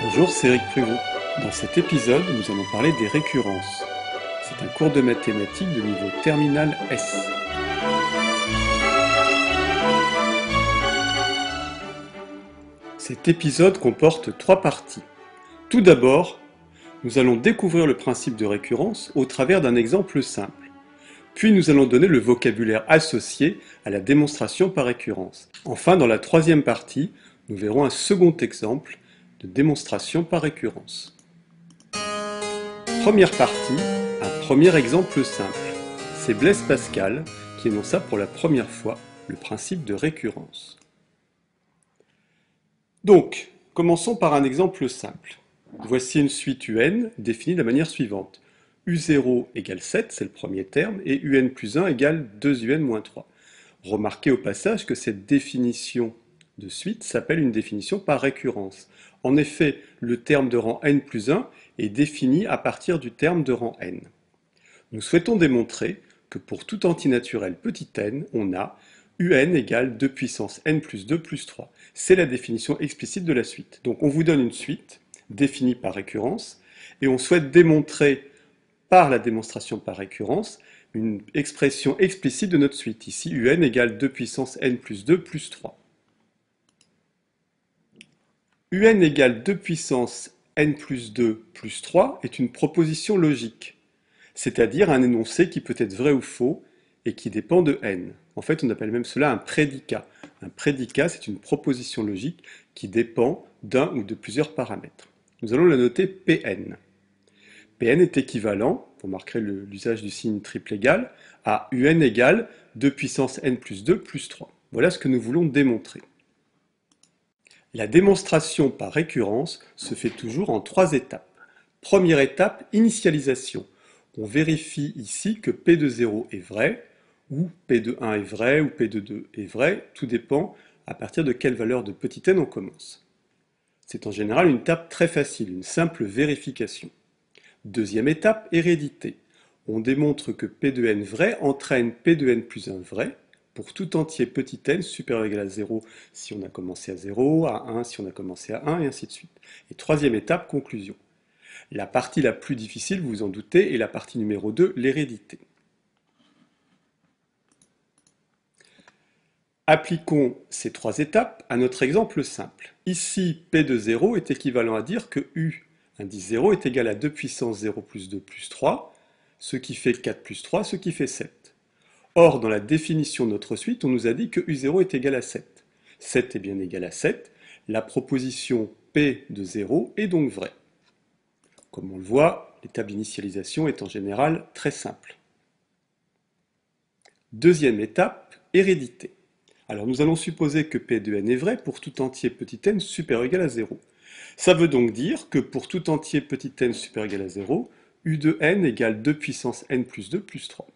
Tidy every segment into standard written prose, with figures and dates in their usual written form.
Bonjour, c'est Eric Prévost. Dans cet épisode, nous allons parler des récurrences. C'est un cours de mathématiques de niveau terminal S. Cet épisode comporte 3 parties. Tout d'abord, nous allons découvrir le principe de récurrence au travers d'un exemple simple. Puis nous allons donner le vocabulaire associé à la démonstration par récurrence. Enfin, dans la troisième partie, nous verrons un second exemple de démonstration par récurrence. Première partie, un premier exemple simple. C'est Blaise Pascal qui énonça pour la première fois le principe de récurrence. Donc, commençons par un exemple simple. Voici une suite UN définie de la manière suivante. U0 égale 7, c'est le premier terme, et UN plus 1 égale 2UN moins 3. Remarquez au passage que cette définition de suite s'appelle une définition par récurrence. En effet, le terme de rang n plus 1 est défini à partir du terme de rang n. Nous souhaitons démontrer que pour tout entier naturel petit n, on a un égale 2 puissance n plus 2 plus 3. C'est la définition explicite de la suite. Donc on vous donne une suite définie par récurrence et on souhaite démontrer par la démonstration par récurrence une expression explicite de notre suite. Ici, un égale 2 puissance n plus 2 plus 3. Un égale 2 puissance n plus 2 plus 3 est une proposition logique, c'est-à-dire un énoncé qui peut être vrai ou faux et qui dépend de n. En fait, on appelle même cela un prédicat. Un prédicat, c'est une proposition logique qui dépend d'un ou de plusieurs paramètres. Nous allons la noter Pn. Pn est équivalent, vous remarquerez l'usage du signe triple égal, à un égale 2 puissance n plus 2 plus 3. Voilà ce que nous voulons démontrer. La démonstration par récurrence se fait toujours en 3 étapes. Première étape, initialisation. On vérifie ici que P de 0 est vrai, ou P de 1 est vrai, ou P de 2 est vrai, tout dépend à partir de quelle valeur de petit n on commence. C'est en général une étape très facile, une simple vérification. Deuxième étape, hérédité. On démontre que P de n vrai entraîne P de n plus 1 vrai, pour tout entier petit n supérieur ou égal à 0 si on a commencé à 0, à 1 si on a commencé à 1, et ainsi de suite. Et troisième étape, conclusion. La partie la plus difficile, vous vous en doutez, est la partie numéro 2, l'hérédité. Appliquons ces 3 étapes à notre exemple simple. Ici, P de 0 est équivalent à dire que U, indice 0, est égal à 2 puissance 0 plus 2 plus 3, ce qui fait 4 plus 3, ce qui fait 7. Or, dans la définition de notre suite, on nous a dit que U0 est égal à 7. 7 est bien égal à 7. La proposition P de 0 est donc vraie. Comme on le voit, l'étape d'initialisation est en général très simple. Deuxième étape, hérédité. Alors nous allons supposer que P de n est vrai pour tout entier petit n supérieur ou égal à 0. Ça veut donc dire que pour tout entier petit n supérieur ou égal à 0, U de n égale 2 puissance n plus 2 plus 3.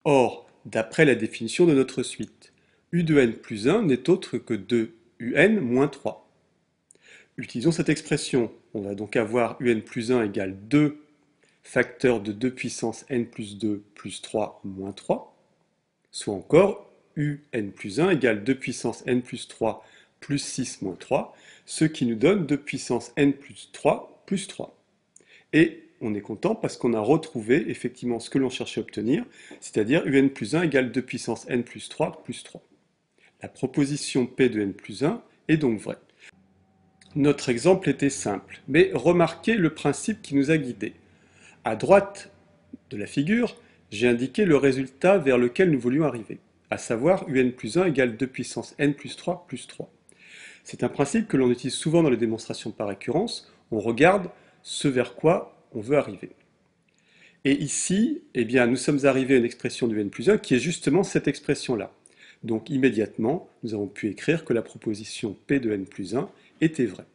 Or, d'après la définition de notre suite, U de n plus 1 n'est autre que 2un moins 3. Utilisons cette expression. On va donc avoir un plus 1 égale 2 facteur de 2 puissance n plus 2 plus 3 moins 3, soit encore un plus 1 égale 2 puissance n plus 3 plus 6 moins 3, ce qui nous donne 2 puissance n plus 3 plus 3. Et on est content parce qu'on a retrouvé effectivement ce que l'on cherchait à obtenir, c'est-à-dire un plus 1 égale 2 puissance n plus 3 plus 3. La proposition P de n plus 1 est donc vraie. Notre exemple était simple, mais remarquez le principe qui nous a guidés. À droite de la figure, j'ai indiqué le résultat vers lequel nous voulions arriver, à savoir un plus 1 égale 2 puissance n plus 3 plus 3. C'est un principe que l'on utilise souvent dans les démonstrations par récurrence. On regarde ce vers quoi on veut arriver. Et ici, eh bien, nous sommes arrivés à une expression de n plus 1 qui est justement cette expression-là. Donc immédiatement, nous avons pu écrire que la proposition P de n plus 1 était vraie.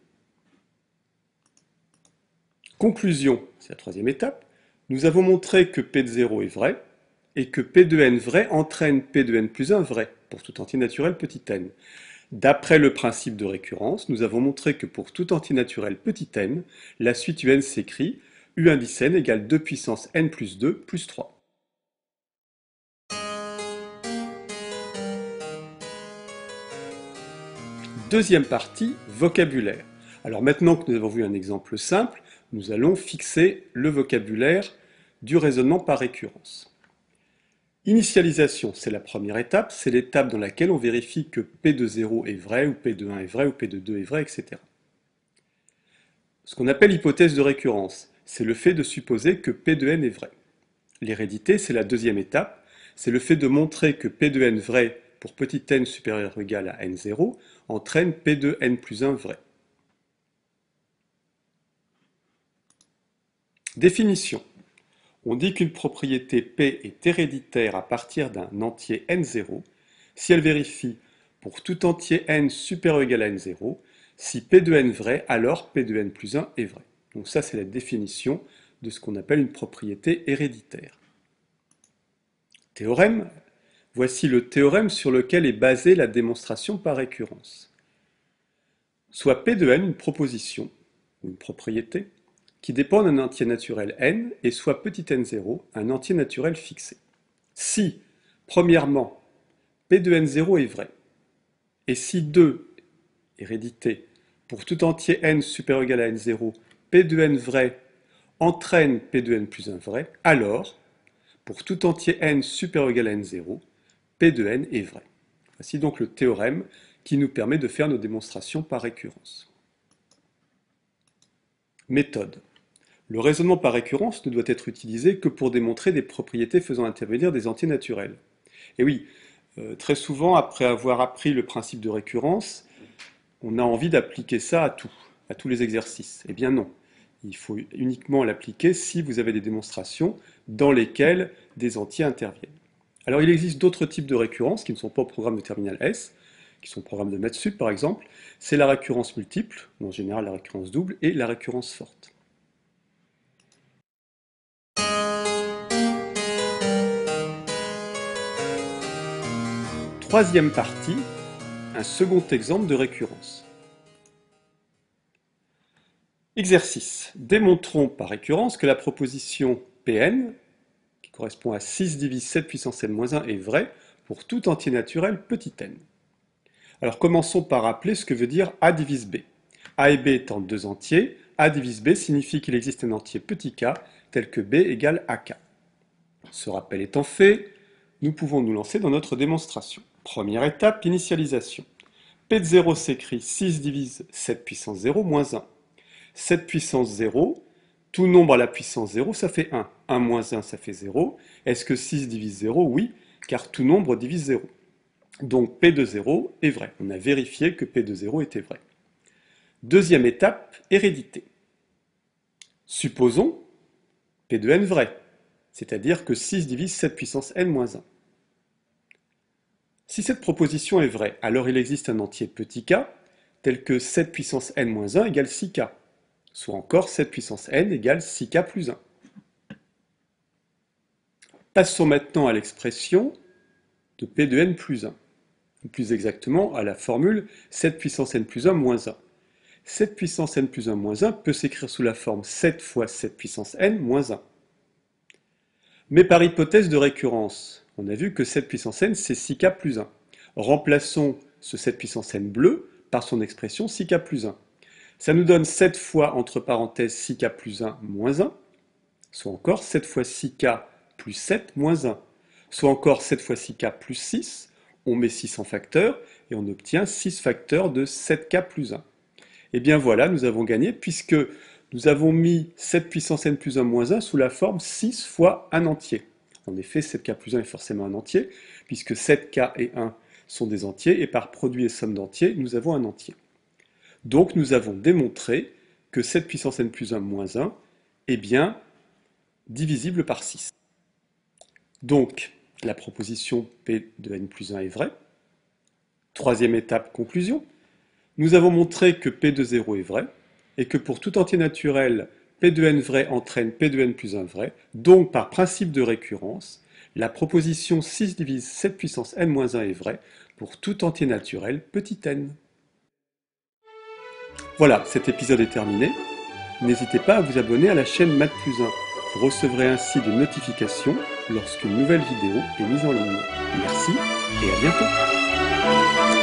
Conclusion, c'est la troisième étape. Nous avons montré que P de 0 est vrai et que P de n vrai entraîne P de n plus 1 vrai pour tout entier naturel petit n. D'après le principe de récurrence, nous avons montré que pour tout entier naturel petit n, la suite un s'écrit U indice n égale 2 puissance n plus 2 plus 3. Deuxième partie, vocabulaire. Alors maintenant que nous avons vu un exemple simple, nous allons fixer le vocabulaire du raisonnement par récurrence. Initialisation, c'est la première étape, c'est l'étape dans laquelle on vérifie que P de 0 est vrai, ou P de 1 est vrai, ou P de 2 est vrai, etc. Ce qu'on appelle hypothèse de récurrence, c'est le fait de supposer que P de n est vrai. L'hérédité, c'est la deuxième étape, c'est le fait de montrer que P de n vrai pour petit n supérieur ou égal à n0 entraîne P de n plus 1 vrai. Définition. On dit qu'une propriété P est héréditaire à partir d'un entier n0 si elle vérifie pour tout entier n supérieur ou égal à n0, si P de n vrai, alors P de n plus 1 est vrai. Donc ça, c'est la définition de ce qu'on appelle une propriété héréditaire. Théorème. Voici le théorème sur lequel est basée la démonstration par récurrence. Soit P de n une proposition, ou une propriété, qui dépend d'un entier naturel n, et soit petit n0, un entier naturel fixé. Si, premièrement, P de n0 est vrai, et si 2, hérédité, pour tout entier n supérieur ou égal à n0, P de n vrai entraîne P de n plus 1 vrai, alors, pour tout entier n supérieur ou égal à n0, P de n est vrai. Voici donc le théorème qui nous permet de faire nos démonstrations par récurrence. Méthode. Le raisonnement par récurrence ne doit être utilisé que pour démontrer des propriétés faisant intervenir des entiers naturels. Et oui, très souvent, après avoir appris le principe de récurrence, on a envie d'appliquer ça à tous les exercices. Eh bien non, il faut uniquement l'appliquer si vous avez des démonstrations dans lesquelles des entiers interviennent. Alors il existe d'autres types de récurrence qui ne sont pas au programme de terminal S, qui sont au programme de maths sup par exemple. C'est la récurrence multiple, ou en général la récurrence double, et la récurrence forte. Troisième partie, un second exemple de récurrence. Exercice. Démontrons par récurrence que la proposition Pn, qui correspond à 6 divise 7 puissance n-1, est vraie pour tout entier naturel petit n. Alors commençons par rappeler ce que veut dire A divise B. A et B étant deux entiers, A divise B signifie qu'il existe un entier petit k tel que B égale AK. Ce rappel étant fait, nous pouvons nous lancer dans notre démonstration. Première étape, initialisation. P de 0 s'écrit 6 divise 7 puissance 0 moins 1. 7 puissance 0, tout nombre à la puissance 0, ça fait 1. 1 moins 1, ça fait 0. Est-ce que 6 divise 0? Oui, car tout nombre divise 0. Donc P de 0 est vrai. On a vérifié que P de 0 était vrai. Deuxième étape, hérédité. Supposons P de n vrai, c'est-à-dire que 6 divise 7 puissance n moins 1. Si cette proposition est vraie, alors il existe un entier petit k, tel que 7 puissance n moins 1 égale 6k, soit encore 7 puissance n égale 6k plus 1. Passons maintenant à l'expression de P de n plus 1, ou plus exactement à la formule 7 puissance n plus 1 moins 1. 7 puissance n plus 1 moins 1 peut s'écrire sous la forme 7 fois 7 puissance n moins 1. Mais par hypothèse de récurrence, on a vu que 7 puissance n, c'est 6k plus 1. Remplaçons ce 7 puissance n bleu par son expression 6k plus 1. Ça nous donne 7 fois, entre parenthèses, 6k plus 1 moins 1, soit encore 7 fois 6k plus 7 moins 1, soit encore 7 fois 6k plus 6, on met 6 en facteur, et on obtient 6 facteurs de 7k plus 1. Et bien voilà, nous avons gagné, puisque nous avons mis 7 puissance n plus 1 moins 1 sous la forme 6 fois un entier. En effet, 7k plus 1 est forcément un entier, puisque 7k et 1 sont des entiers, et par produit et somme d'entiers, nous avons un entier. Donc nous avons démontré que 7 puissance n plus 1 moins 1 est bien divisible par 6. Donc la proposition P de n plus 1 est vraie. Troisième étape, conclusion. Nous avons montré que P de 0 est vrai, et que pour tout entier naturel, P de n vrai entraîne P de n plus 1 vrai, donc par principe de récurrence, la proposition 6 divise 7 puissance n moins 1 est vraie pour tout entier naturel petit n. Voilà, cet épisode est terminé. N'hésitez pas à vous abonner à la chaîne Math plus 1. Vous recevrez ainsi des notifications lorsqu'une nouvelle vidéo est mise en ligne. Merci et à bientôt.